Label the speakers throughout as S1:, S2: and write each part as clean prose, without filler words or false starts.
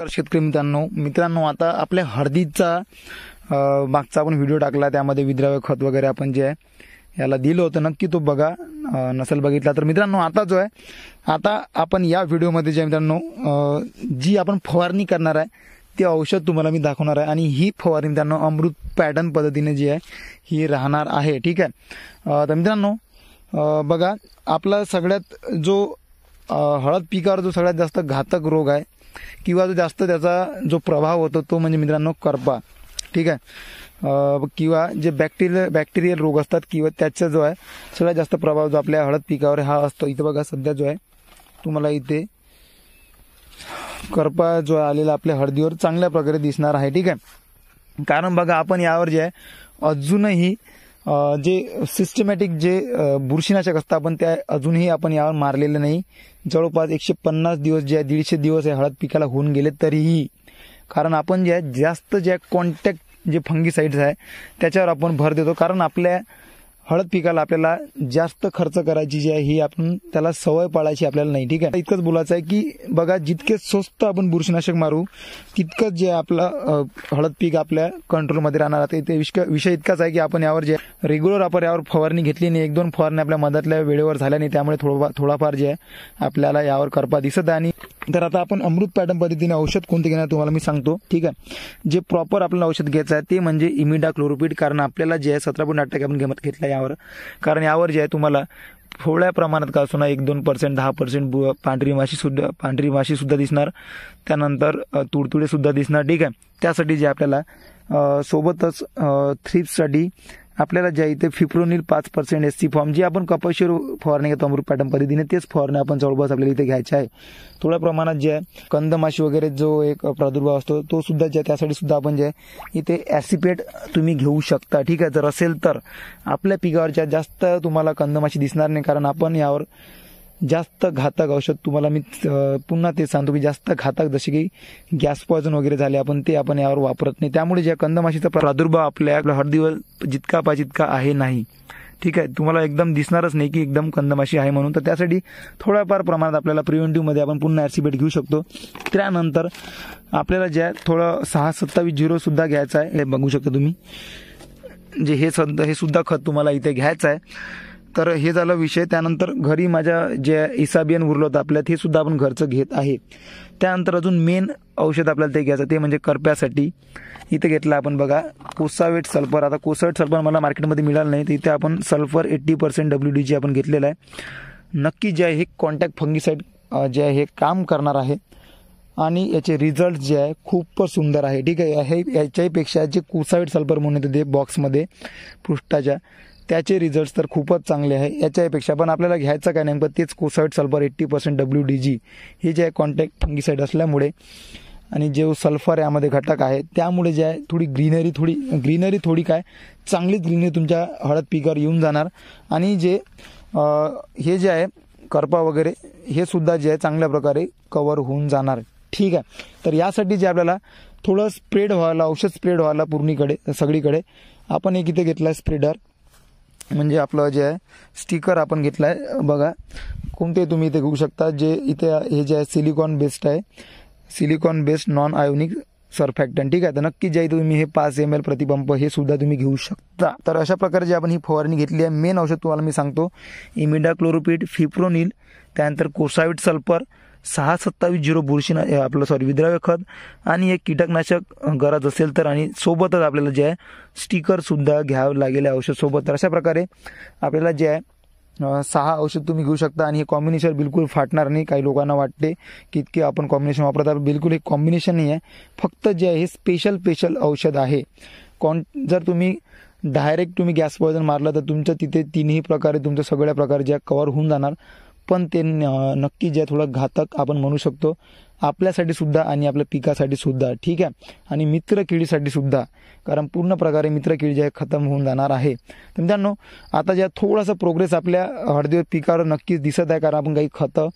S1: नमस्कार शेतकरी मित्रांनो, आता आपल्या हळदीचा मागचा आपण व्हिडिओ टाकला, त्यामध्ये विद्राव्य खत वगैरे आपण जे आहे याला दिलं होतं, नक्की तो बघा नसेल बघितला तर मित्रांनो. आता जो आहे आता आपण या व्हिडिओमध्ये जे मित्रांनो जी आपण फवारणी करणार आहे ते औषध तुम्हाला मी दाखवणार आहे, आणि ही फवारणी मित्रांनो अमृत पॅटर्न पद्धतीने जी आहे ही राहणार आहे. ठीक आहे. तर मित्रांनो बघा, आपला सगळ्यात जो हळद पिकावर जो सगळ्यात जास्त घातक रोग आहे किंवा जो जास्त त्याचा जो प्रभाव होतो तो म्हणजे मित्रांनो करपा. ठीक आहे. किंवा जे बॅक्टेरियल रोग असतात किंवा त्याचा जो आहे सगळ्यात जास्त प्रभाव जो आपल्या हळद पिकावर हा असतो. इथे बघा सध्या जो आहे तुम्हाला इथे करपा जो आलेला आपल्या हळदीवर चांगल्या प्रकारे दिसणार आहे. ठीक आहे. कारण बघा, आपण यावर जे आहे अजूनही जे सिस्टमॅटिक जे बुरशीनाशक असतं आपण त्या अजूनही आपण यावर मारलेले नाही. जवळपास 150 दिवस जे आहे 150 दिवस आहे हळद पिकाला होऊन गेले तरीही, कारण आपण जे आहे जास्त जे कॉन्टॅक्ट जे फंगीसाइड्स आहे त्याच्यावर आपण भर देतो. कारण आपल्या हळद पिकाला आपल्याला जास्त खर्च करायची जी आहे ही आपण त्याला सवय पाळायची आपल्याला नाही. ठीक आहे. इतकंच बोलायचं आहे की बघा, जितके स्वस्त आपण बुरशीनाशक मारू तितकंच जे आपलं हळद पीक आपल्या कंट्रोलमध्ये राहणार आहे. ते विषय इतकाच आहे की आपण यावर जे रेग्युलर आपण यावर फवारणी घेतली नाही, 1-2 फवारणी आपल्या मधातल्या वेळेवर झाल्या नाही, त्यामुळे थोडाफार जे आहे आपल्याला यावर करपा दिसत आहे. आणि तर आता आपण अमृत पॅटर्न पद्धतीने औषध कोणते घेणार तुम्हाला मी सांगतो. ठीक आहे. जे प्रॉपर आपल्याला औषध घ्यायचं आहे ते म्हणजे इमिडाक्लोप्रिड. कारण आपल्याला जे आहे 17.8% आपण घेतलं यावर. कारण यावर जे आहे तुम्हाला थोड्या प्रमाणात का असो ना 1-2%, 10% पांढरी माशी सुद्धा दिसणार, त्यानंतर तुडतुडे सुद्धा दिसणार. ठीक आहे. त्यासाठी जे आपल्याला सोबतच थ्रिप्ससाठी आपल्याला जे इथे फिप्रोनिल 5% SC फॉर्म जी आपण कपाशीवर फवारणी घेतो अमृत पॅटर्न पद्धतीने, तेच फवारणी आपण जवळपास आपल्याला इथे घ्यायचे आहे. थोड्या प्रमाणात जे आहे कंदमाशी वगैरे जो एक प्रादुर्भाव असतो तो सुद्धा जे त्यासाठी सुद्धा आपण जे इथे ॲसिपेट तुम्ही घेऊ शकता. ठीक आहे. जर असेल तर आपल्या पिकावरच्या जास्त तुम्हाला कंदमाशी दिसणार नाही, कारण आपण यावर जास्त घातक औषध तुम्हाला मी पुन्हा ते सांगतो की जास्त घातक जसे की गॅस पॉयझन वगैरे झाले आपण ते आपण यावर वापरत नाही. त्यामुळे ज्या कंदमाशीचा प्रादुर्भाव आपल्या हळदीवर जितका पाहिजे तितका आहे नाही. ठीक आहे. तुम्हाला एकदम दिसणारच नाही की एकदम कंदमाशी आहे म्हणून. तर त्यासाठी थोड्याफार प्रमाणात आपल्याला प्रिव्हेंटिव्हमध्ये आपण पुन्हा ॲसिपेट घेऊ शकतो. त्यानंतर आपल्याला जे थोडं 627-0 सुद्धा घ्यायचं आहे. हे बघू शकता तुम्ही, जे हे सुद्धा खत तुम्हाला इथे घ्यायचं आहे. तर हे झालं विषय. त्यानंतर घरी माझ्या जे इसाबियन उरलं होतं आपल्यात, हे सुद्धा आपण घरचं घेत आहे. त्यानंतर अजून मेन औषध आपल्याला ते घ्यायचं ते म्हणजे करप्यासाठी. इथे घेतलं आपण बघा कोसावेट सल्फर. आता कोसावेट सल्फर मला मार्केटमध्ये मिळालं नाही, तर इथे आपण सल्फर 80% WDG आपण घेतलेलं आहे. नक्की जे आहे हे कॉन्टॅक्ट फंगीसाइड जे आहे हे काम करणार आहे आणि याचे रिझल्ट जे आहे खूपच सुंदर आहे. ठीक आहे. हे याच्यापेक्षा जे कोसावेट सल्फर म्हणून येते ते बॉक्समध्ये पृष्ठाच्या, त्याचे रिझल्ट्स तर खूपच चांगले आहे याच्यापेक्षा. पण आपल्याला घ्यायचं काय नेमकं तेच कोसावेट सल्फर 80% WDG हे जे आहे कॉन्टॅक्ट फंगीसाइड असल्यामुळे आणि जे सल्फर यामध्ये घटक आहे त्यामुळे जे आहे थोडी ग्रीनरी थोडी काय चांगलीच ग्रीनरी तुमच्या हळद पिकावर येऊन जाणार. आणि जे हे जे आहे करपा वगैरे हे सुद्धा जे आहे चांगल्या प्रकारे कव्हर होऊन जाणार. ठीक आहे. तर यासाठी जे आपल्याला थोडं स्प्रेड व्हायला, औषध स्प्रेड व्हायला पूर्णीकडे सगळीकडे आपण एक इथे घेतला आहे स्प्रेडर, म्हणजे आपलं जे आहे स्टिकर आपण घेतला आहे. बघा कोणते तुम्ही इथे घेऊ शकता. जे इथे हे जे आहे silicon based non ionic surfactant. ठीक आहे. तर नक्की जे तुम्ही हे 5 ml प्रतिपंप हे सुद्धा तुम्ही घेऊ शकता. तर अशा प्रकारे जे आपण ही फवारणी घेतली आहे, मेन औषध तुम्हाला मी सांगतो इमिडाक्लोप्रिड, फिप्रोनिल, त्यानंतर कोसावेट सल्फर, 627-0 विद्राव्य खत आणि एक कीटकनाशक गरज असेल तर, आणि सोबतच आपल्याला जे आहे स्टिकर सुद्धा घ्यावं लागेल औषध सोबत. तर अशा प्रकारे आपल्याला जे आहे 6 औषध तुम्ही घेऊ शकता. आणि हे कॉम्बिनेशन बिलकुल फाटणार नाही. काही लोकांना वाटते की इतके आपण कॉम्बिनेशन वापरतात, बिलकुल हे कॉम्बिनेशन नाही आहे. फक्त जे आहे हे स्पेशल औषध आहे. जर तुम्ही डायरेक्ट तुम्ही गॅस पॉयझन मारलं तर तुमचं तिथे 3ही प्रकारे तुमच्या सगळ्या प्रकारे जे कव्हर होऊन जाणार. पण ते नक्की जे थोडं घातक आपण म्हणू शकतो आपल्यासाठी सुद्धा आणि आपल्या पिकासाठी सुद्धा. ठीक आहे. आणि मित्रकिडीसाठी सुद्धा, कारण पूर्ण प्रकारे मित्रकिडी जे आहे खतम होऊन जाणार आहे. तर मित्रांनो आता ज्या थोडासा प्रोग्रेस आपल्या हळदीवर पिकावर नक्कीच दिसत आहे, कारण आपण काही खतं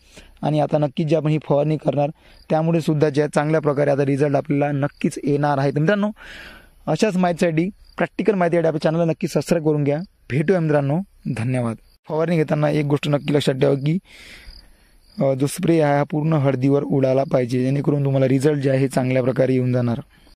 S1: आणि आता नक्कीच जे आपण ही फवारणी करणार त्यामुळे सुद्धा जे चांगल्या प्रकारे आता रिझल्ट आपल्याला नक्कीच येणार आहे. तर मित्रांनो अशाच माहितीसाठी, प्रॅक्टिकल माहितीसाठी आपल्या चॅनलला नक्की सबस्क्राईब करून घ्या. भेटूया मित्रांनो. धन्यवाद. फवारणी घेताना एक गोष्ट नक्की लक्षात ठेवा की जो स्प्रे आहे हा पूर्ण हळदीवर उडाला पाहिजे, जेणेकरून तुम्हाला रिझल्ट जे आहे हे चांगल्या प्रकारे येऊन जाणार.